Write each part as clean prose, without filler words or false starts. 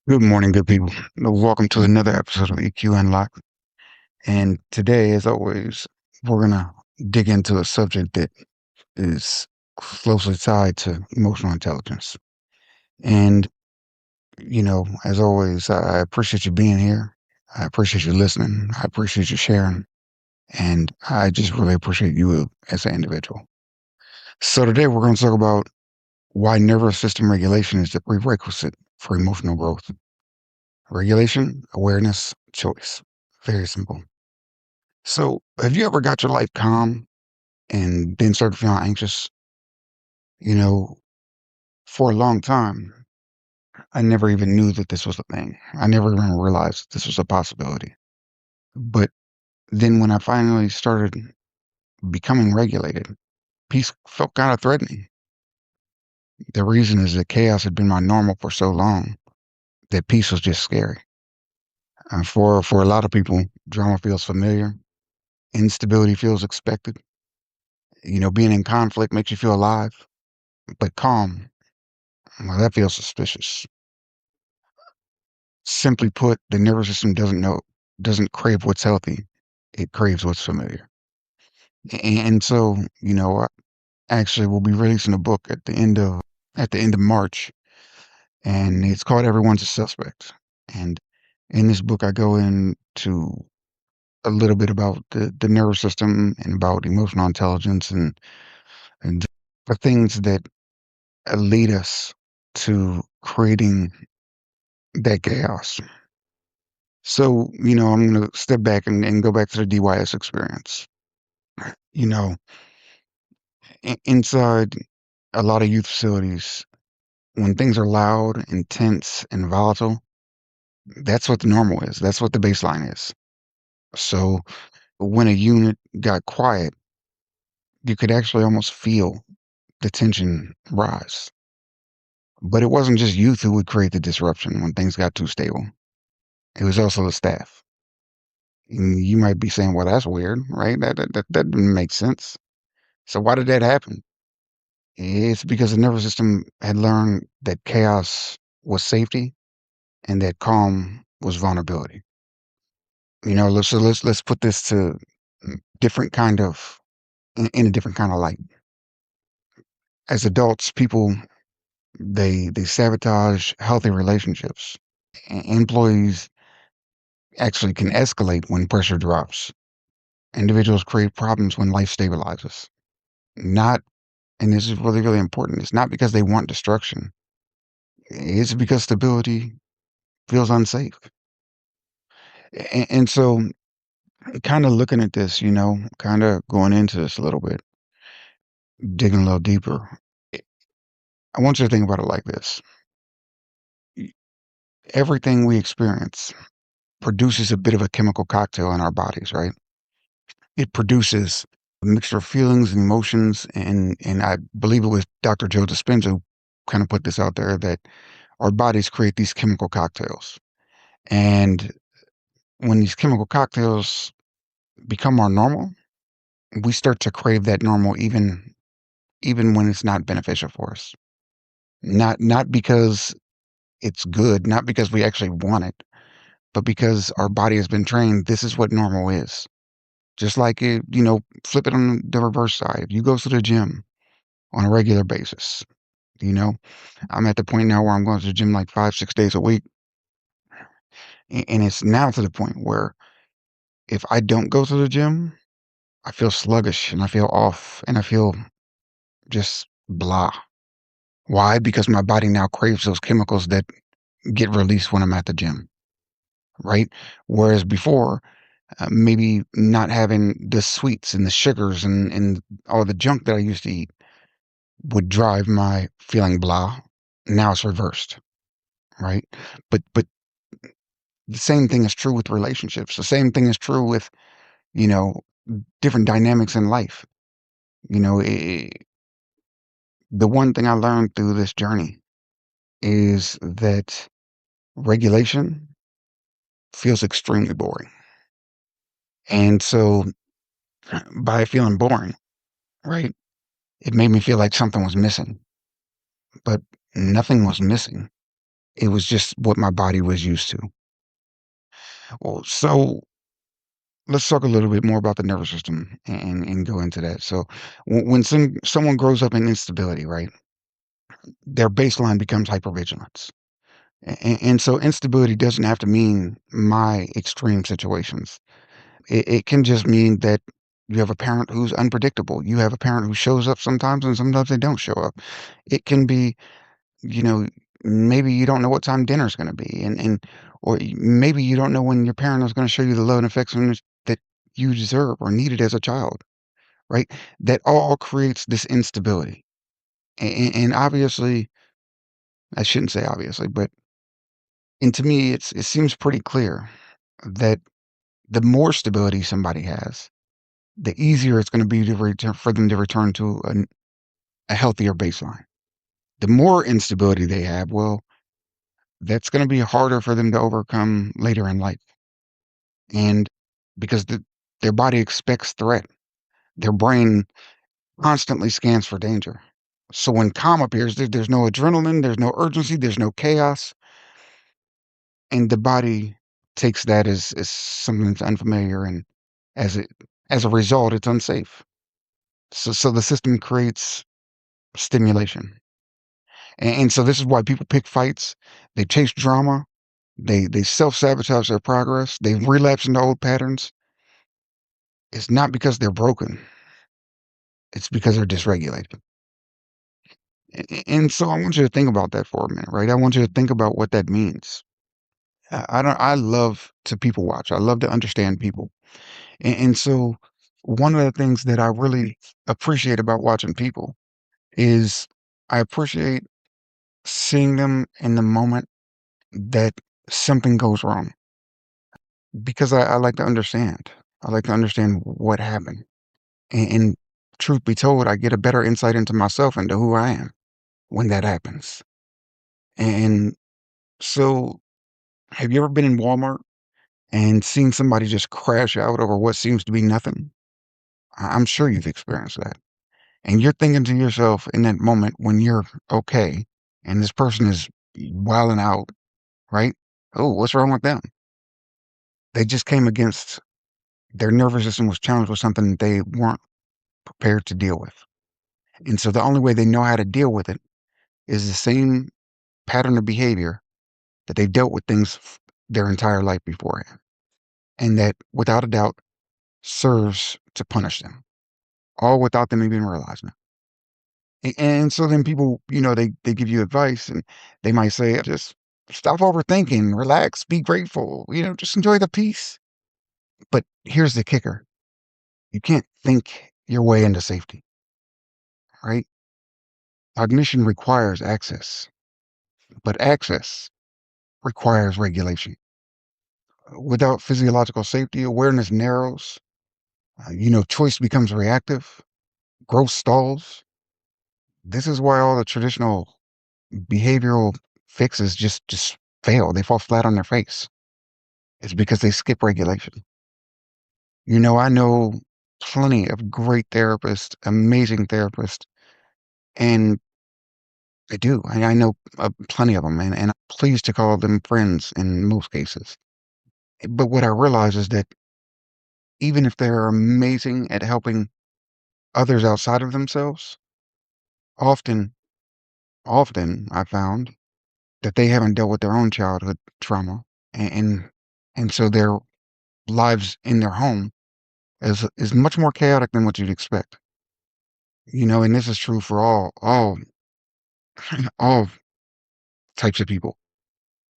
Good morning, good people. Welcome to another episode of EQ Unlocked. And today, as always, we're going to dig into a subject that is closely tied to emotional intelligence. And, as always, I appreciate you being here. I appreciate you listening. I appreciate you sharing. And I just really appreciate you as an individual. So today, we're going to talk about why nervous system regulation is the prerequisite for emotional growth. Regulation, awareness, choice. Very simple. So, have you ever got your life calm and then started feeling anxious? You know, for a long time, I never even knew that this was a thing. I never even realized this was a possibility. But then when I finally started becoming regulated, peace felt kind of threatening. The reason is that chaos had been my normal for so long that peace was just scary. For a lot of people, drama feels familiar, instability feels expected. Being in conflict makes you feel alive, but calm, well, that feels suspicious. Simply put, the nervous system doesn't crave what's healthy. It craves what's familiar. And so, actually we'll be releasing a book at the end of March, and it's called Everyone's a Suspect. And in this book I go into a little bit about the nervous system and about emotional intelligence and the things that lead us to creating that chaos. So, I'm going to step back and go back to the DYS experience. You know, inside a lot of youth facilities, when things are loud, intense, and volatile, that's what the normal is. That's what the baseline is. So, when a unit got quiet, you could actually almost feel the tension rise. But it wasn't just youth who would create the disruption when things got too stable. It was also the staff. And you might be saying, well, that's weird, right? That didn't make sense. So why did that happen? It's because the nervous system had learned that chaos was safety and that calm was vulnerability. So let's put this to different kind of in a different kind of light. As adults, people they sabotage healthy relationships. Employees actually can escalate when pressure drops. Individuals create problems when life stabilizes. Not, and this is really, really important. It's not because they want destruction. It's because stability feels unsafe. And so, kind of looking at this, kind of going into this a little bit, digging a little deeper. I want you to think about it like this. Y- Everything we experience produces a bit of a chemical cocktail in our bodies, right? It produces a mixture of feelings and emotions, and I believe it was Dr. Joe Dispenza who kind of put this out there that our bodies create these chemical cocktails. And when these chemical cocktails become our normal, we start to crave that normal even when it's not beneficial for us. Not because it's good, not because we actually want it, but because our body has been trained this is what normal is. Just like flip it on the reverse side. If you go to the gym on a regular basis, you know, I'm at the point now where I'm going to the gym like 5, 6 days a week. And it's now to the point where if I don't go to the gym, I feel sluggish and I feel off and I feel just blah. Why? Because my body now craves those chemicals that get released when I'm at the gym, right? Whereas before, maybe not having the sweets and the sugars and all the junk that I used to eat would drive my feeling blah. Now it's reversed, right? But the same thing is true with relationships. The same thing is true with, you know, different dynamics in life. You know, the one thing I learned through this journey is that regulation feels extremely boring. And so by feeling boring, right, it made me feel like something was missing, but nothing was missing. It was just what my body was used to. Well, so let's talk a little bit more about the nervous system and go into that. So when someone grows up in instability, right, their baseline becomes hypervigilance. And so instability doesn't have to mean my extreme situations. It can just mean that you have a parent who's unpredictable. You have a parent who shows up sometimes and sometimes they don't show up. It can be, you know, maybe you don't know what time dinner's going to be, and maybe you don't know when your parent is going to show you the love and affection that you deserve or needed as a child, right? That all creates this instability. And obviously, I shouldn't say obviously, but and to me, it seems pretty clear that the more stability somebody has, the easier it's going to be to return for them to return to a healthier baseline. The more instability they have, well, that's going to be harder for them to overcome later in life. And because their body expects threat, their brain constantly scans for danger. So when calm appears, there's no adrenaline, there's no urgency, there's no chaos, and the body takes that as something that's unfamiliar, and as it as a result, it's unsafe. So the system creates stimulation. And so this is why people pick fights, they chase drama, they self-sabotage their progress, they relapse into old patterns. It's not because they're broken, it's because they're dysregulated. And so I want you to think about that for a minute, right? I want you to think about what that means. I love to people watch. I love to understand people. And so one of the things that I really appreciate about watching people is I appreciate seeing them in the moment that something goes wrong, because I like to understand. I like to understand what happened. And truth be told, I get a better insight into myself and to who I am when that happens. And so, have you ever been in Walmart and seen somebody just crash out over what seems to be nothing? I'm sure you've experienced that. And you're thinking to yourself in that moment when you're okay and this person is wilding out, right? Oh, what's wrong with them? They just came against their nervous system was challenged with something they weren't prepared to deal with. And so the only way they know how to deal with it is the same pattern of behavior that they've dealt with things their entire life beforehand. And that, without a doubt, serves to punish them, all without them even realizing it. And so then people, they give you advice and they might say, just stop overthinking, relax, be grateful, just enjoy the peace. But here's the kicker: you can't think your way into safety, right? Cognition requires access, but access requires regulation. Without physiological safety, awareness narrows, choice becomes reactive, growth stalls. This is why all the traditional behavioral fixes just fail. They fall flat on their face. It's because they skip regulation. I know plenty of great therapists, amazing therapists, and I do. I know plenty of them, and I'm pleased to call them friends in most cases. But what I realize is that even if they're amazing at helping others outside of themselves, often, often I found that they haven't dealt with their own childhood trauma, and so their lives in their home is much more chaotic than what you'd expect. And this is true for all types of people.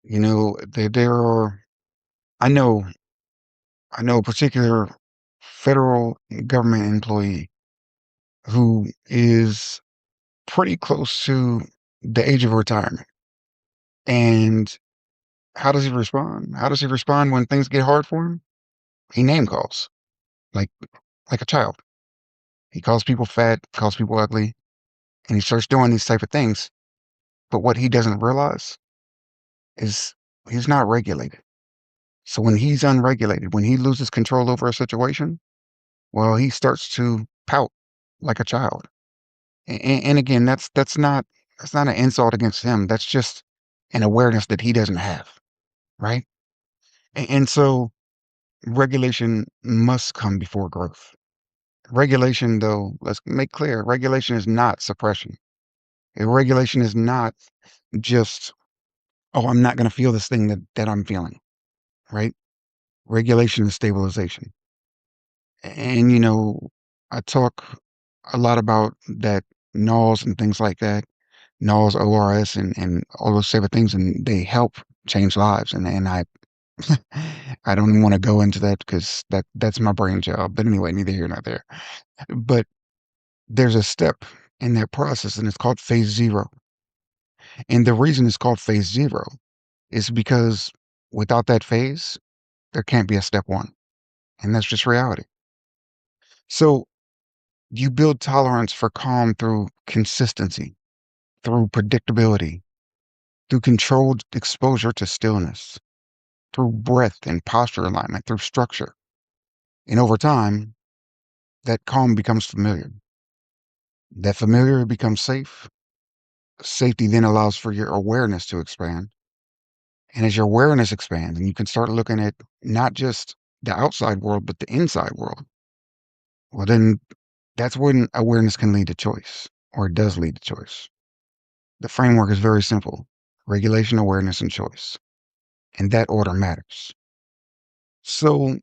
There are I know I know a particular federal government employee who is pretty close to the age of retirement. And how does he respond? How does he respond when things get hard for him? He name calls like like a child. He calls people fat, calls people ugly, and he starts doing these type of things. But what he doesn't realize is he's not regulated. So when he's unregulated, when he loses control over a situation, well, he starts to pout like a child. And again, that's not an insult against him. That's just and awareness that he doesn't have, right? And so regulation must come before growth. Regulation, though, let's make clear, regulation is not suppression. Regulation is not just, oh, I'm not going to feel this thing that I'm feeling, right? Regulation is stabilization. And, I talk a lot about that NOS and things like that, NOS, ORS, and all those type of things, and they help change lives. And I don't even want to go into that because that's my brain job. But anyway, neither here nor there. But there's a step in that process, and it's called phase zero. And the reason it's called phase zero is because without that phase, there can't be a step one. And that's just reality. So you build tolerance for calm through consistency, through predictability, through controlled exposure to stillness, through breath and posture alignment, through structure. And over time, that calm becomes familiar. That familiar becomes safe. Safety then allows for your awareness to expand. And as your awareness expands, and you can start looking at not just the outside world, but the inside world, well, then that's when awareness can lead to choice, or it does lead to choice. The framework is very simple: regulation, awareness, and choice. And that order matters. So,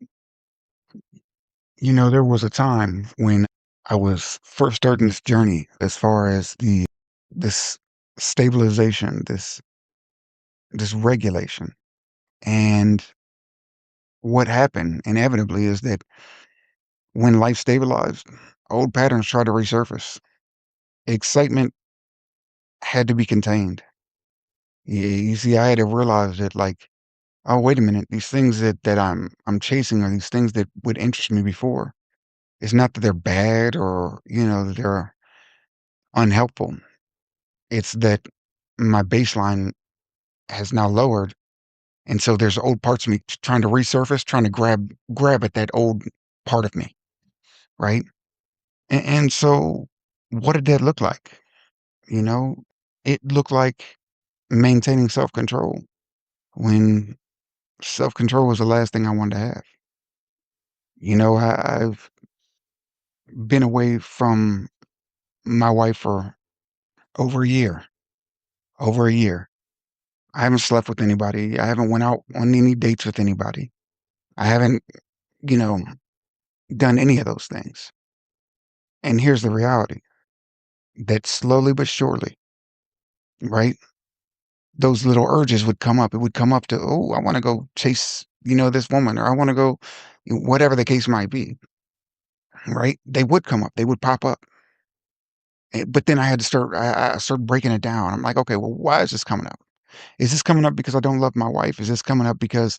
there was a time when I was first starting this journey as far as this stabilization, this regulation. And what happened inevitably is that when life stabilized, old patterns tried to resurface. Excitement had to be contained. You see, I had to realize that, like, oh, wait a minute, these things that I'm chasing, or these things that would interest me before, it's not that they're bad, or that they're unhelpful. It's that my baseline has now lowered, and so there's old parts of me trying to resurface, trying to grab at that old part of me, right? And so, what did that look like? You know, it looked like maintaining self control when self control was the last thing I wanted to have. I've been away from my wife for over a year. Over a year. I haven't slept with anybody. I haven't went out on any dates with anybody. I haven't, you know, done any of those things. And here's the reality, that slowly but surely, right? Those little urges would come up. It would come up to, oh, I want to go chase, this woman, or I want to go, whatever the case might be, right? They would come up. They would pop up. But then I had to I started breaking it down. I'm like, okay, well, why is this coming up? Is this coming up because I don't love my wife? Is this coming up because,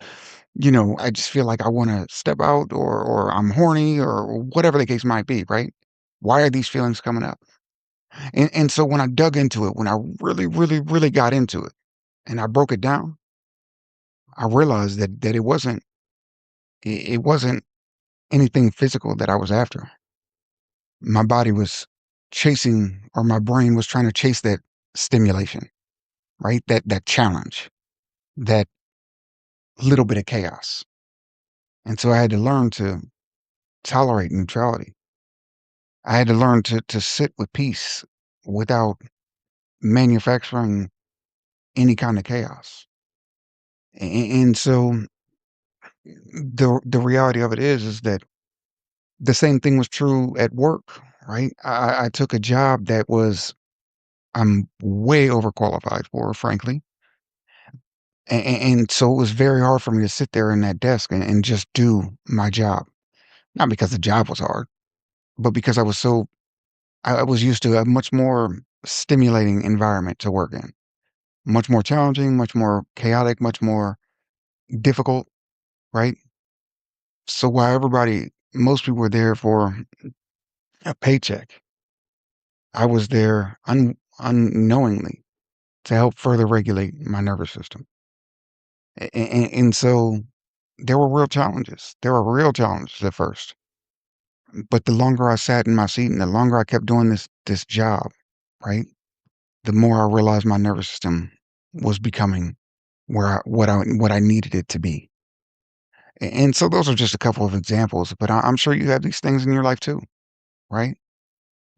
I just feel like I want to step out, or I'm horny, or whatever the case might be, right? Why are these feelings coming up? And so when I dug into it, when I really, really, really got into it and I broke it down, I realized that it wasn't anything physical that I was after. My body was chasing, or my brain was trying to chase that stimulation, right? That challenge, that little bit of chaos. And so I had to learn to tolerate neutrality. I had to learn to sit with peace without manufacturing any kind of chaos. And so the reality of it is that the same thing was true at work, right? I took a job that was I'm way overqualified for, frankly. And so it was very hard for me to sit there in that desk and just do my job. Not because the job was hard, but because I was used to a much more stimulating environment to work in. Much more challenging, much more chaotic, much more difficult, right? So while most people were there for a paycheck, I was there unknowingly to help further regulate my nervous system. And so there were real challenges. There were real challenges at first. But the longer I sat in my seat and the longer I kept doing this job, right? The more I realized my nervous system. was becoming what I needed it to be. And so those are just a couple of examples, but I'm sure you have these things in your life too, right?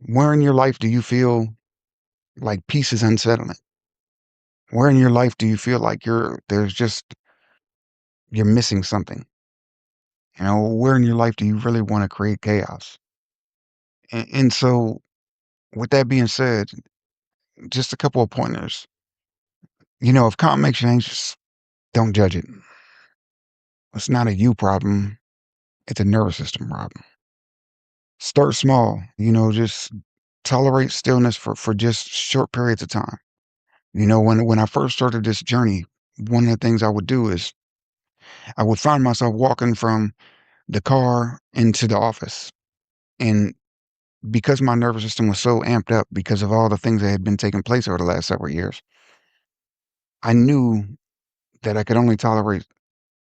Where in your life do you feel like peace is unsettling? Where in your life do you feel like you're missing something? You know, where in your life do you really want to create chaos? And so, with that being said, just a couple of pointers. You know, if calm makes you anxious, don't judge it. It's not a you problem, it's a nervous system problem. Start small, you know, just tolerate stillness for just short periods of time. You know, when I first started this journey, one of the things I would do is I would find myself walking from the car into the office. And because my nervous system was so amped up because of all the things that had been taking place over the last several years, I knew that I could only tolerate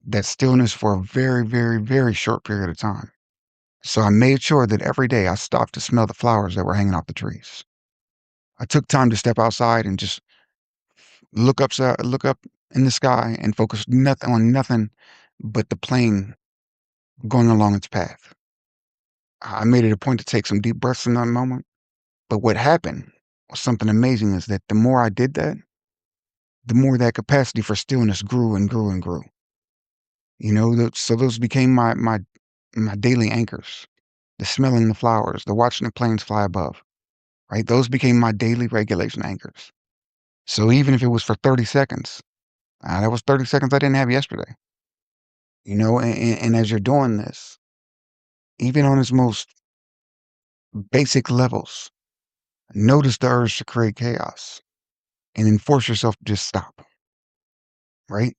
that stillness for a very, very, very short period of time. So I made sure that every day I stopped to smell the flowers that were hanging off the trees. I took time to step outside and just look up in the sky and focus nothing on nothing but the plane going along its path. I made it a point to take some deep breaths in that moment. But what happened was something amazing is that the more I did that, the more that capacity for stillness grew and grew and grew. You know, so those became my daily anchors. The smelling the flowers, the watching the planes fly above, right? Those became my daily regulation anchors. So even if it was for 30 seconds, that was 30 seconds I didn't have yesterday. You know, and as you're doing this, even on its most basic levels, notice the urge to create chaos and then force yourself to just stop, right?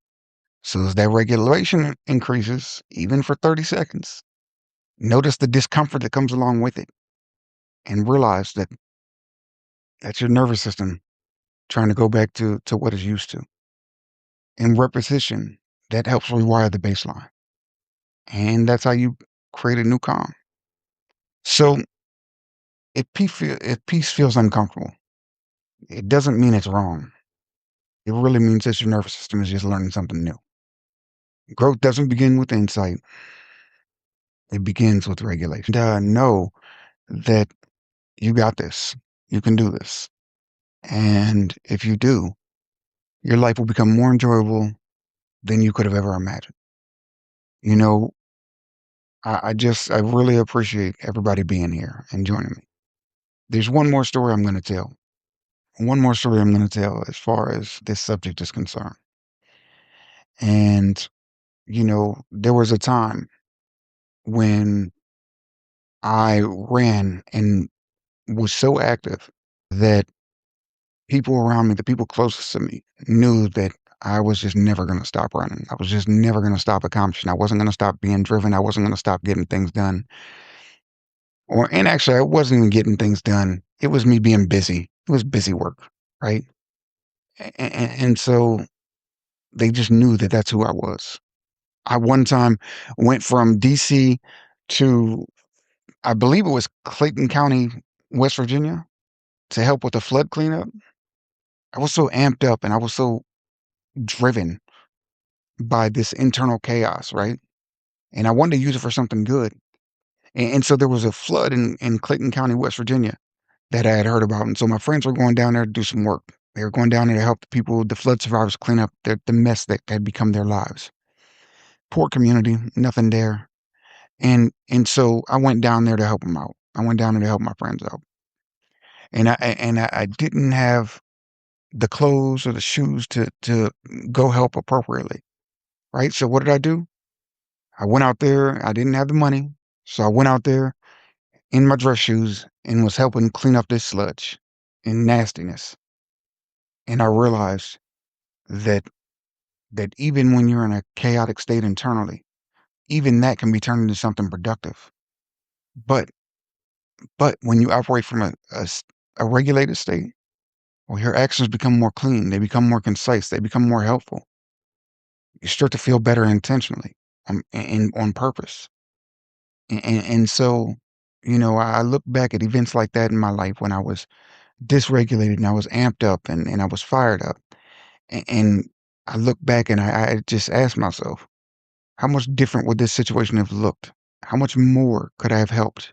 So as that regulation increases, even for 30 seconds, notice the discomfort that comes along with it and realize that that's your nervous system trying to go back to what it's used to. And repetition, that helps rewire the baseline. And that's how you create a new calm. So if peace feels uncomfortable, it doesn't mean it's wrong. It really means that your nervous system is just learning something new. Growth doesn't begin with insight. It begins with regulation. And know that you got this. You can do this. And if you do, your life will become more enjoyable than you could have ever imagined. You know, I really appreciate everybody being here and joining me. There's one more story I'm going to tell. One more story I'm going to tell as far as this subject is concerned. And, you know, there was a time when I ran and was so active that people around me, the people closest to me, knew that I was just never going to stop running. I was just never going to stop accomplishing. I wasn't going to stop being driven. I wasn't going to stop getting things done. And actually, I wasn't even getting things done. It was me being busy. It was busy work, right? And so they just knew that that's who I was. I one time went from DC to, I believe it was Clayton County, West Virginia, to help with the flood cleanup. I was so amped up and I was so driven by this internal chaos, right? And I wanted to use it for something good. And so there was a flood in Clayton County, West Virginia that I had heard about. And so my friends were going down there to do some work. They were going down there to help the people, the flood survivors, clean up the mess that had become their lives. Poor community, nothing there. And so I went down there to help them out. I went down there to help my friends out. And I didn't have the clothes or the shoes to go help appropriately. Right. So what did I do? I went out there. I didn't have the money. So I went out there in my dress shoes and was helping clean up this sludge and nastiness. And I realized that even when you're in a chaotic state internally, even that can be turned into something productive. But when you operate from a regulated state, well, your actions become more clean. They become more concise. They become more helpful. You start to feel better intentionally and on purpose. And so, you know, I look back at events like that in my life when I was dysregulated and I was amped up and I was fired up. And I look back and I just ask myself, how much different would this situation have looked? How much more could I have helped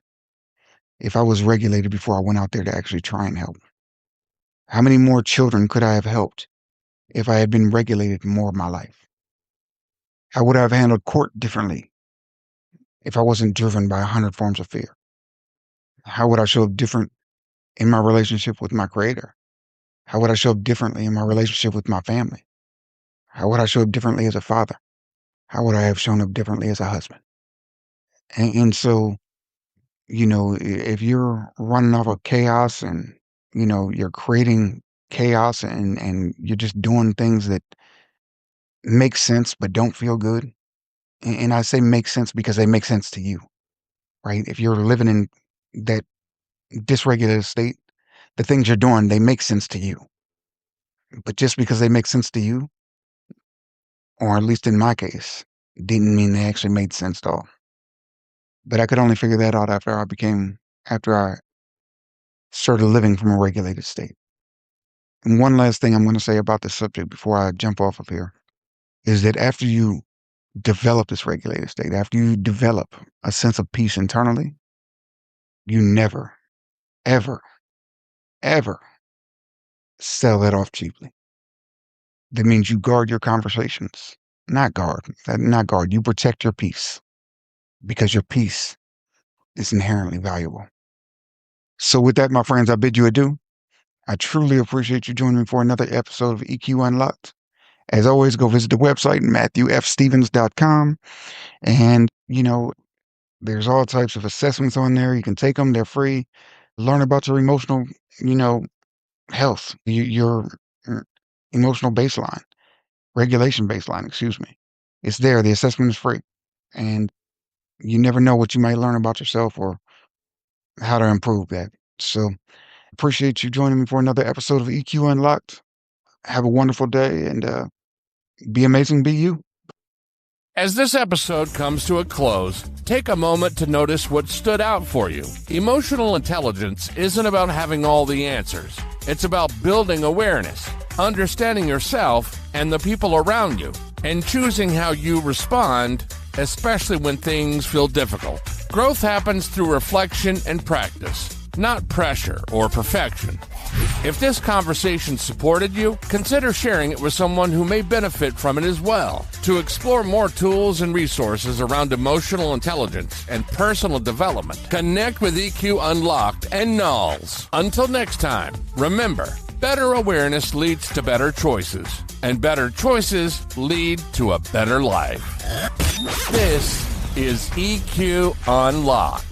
if I was regulated before I went out there to actually try and help? How many more children could I have helped if I had been regulated more of my life? How would I have handled court differently if I wasn't driven by 100 forms of fear? How would I show up different in my relationship with my creator? How would I show up differently in my relationship with my family? How would I show up differently as a father? How would I have shown up differently as a husband? And so, if you're running off of chaos and, you're creating chaos and you're just doing things that make sense but don't feel good. And I say make sense because they make sense to you, right? If you're living in that dysregulated state, the things you're doing, they make sense to you. But just because they make sense to you, or at least in my case, didn't mean they actually made sense at all. But I could only figure that out after I started living from a regulated state. And one last thing I'm going to say about this subject before I jump off of here is that after you develop this regulated state, after you develop a sense of peace internally, you never, ever, ever sell that off cheaply. That means you guard your conversations. Not guard. You protect your peace because your peace is inherently valuable. So with that, my friends, I bid you adieu. I truly appreciate you joining me for another episode of EQ Unlocked. As always, go visit the website, MatthewFStevens.com. And, there's all types of assessments on there. You can take them. They're free. Learn about your emotional, health, your emotional baseline, regulation baseline, excuse me. It's there. The assessment is free. And you never know what you might learn about yourself or how to improve that. So appreciate you joining me for another episode of EQ Unlocked. Have a wonderful day and be amazing, be you. As this episode comes to a close, take a moment to notice what stood out for you. Emotional intelligence isn't about having all the answers. It's about building awareness, understanding yourself and the people around you, and choosing how you respond, especially when things feel difficult. Growth happens through reflection and practice, not pressure or perfection. If this conversation supported you, consider sharing it with someone who may benefit from it as well. To explore more tools and resources around emotional intelligence and personal development, connect with EQ Unlocked and Knowles. Until next time, remember, better awareness leads to better choices, and better choices lead to a better life. This is EQ Unlocked.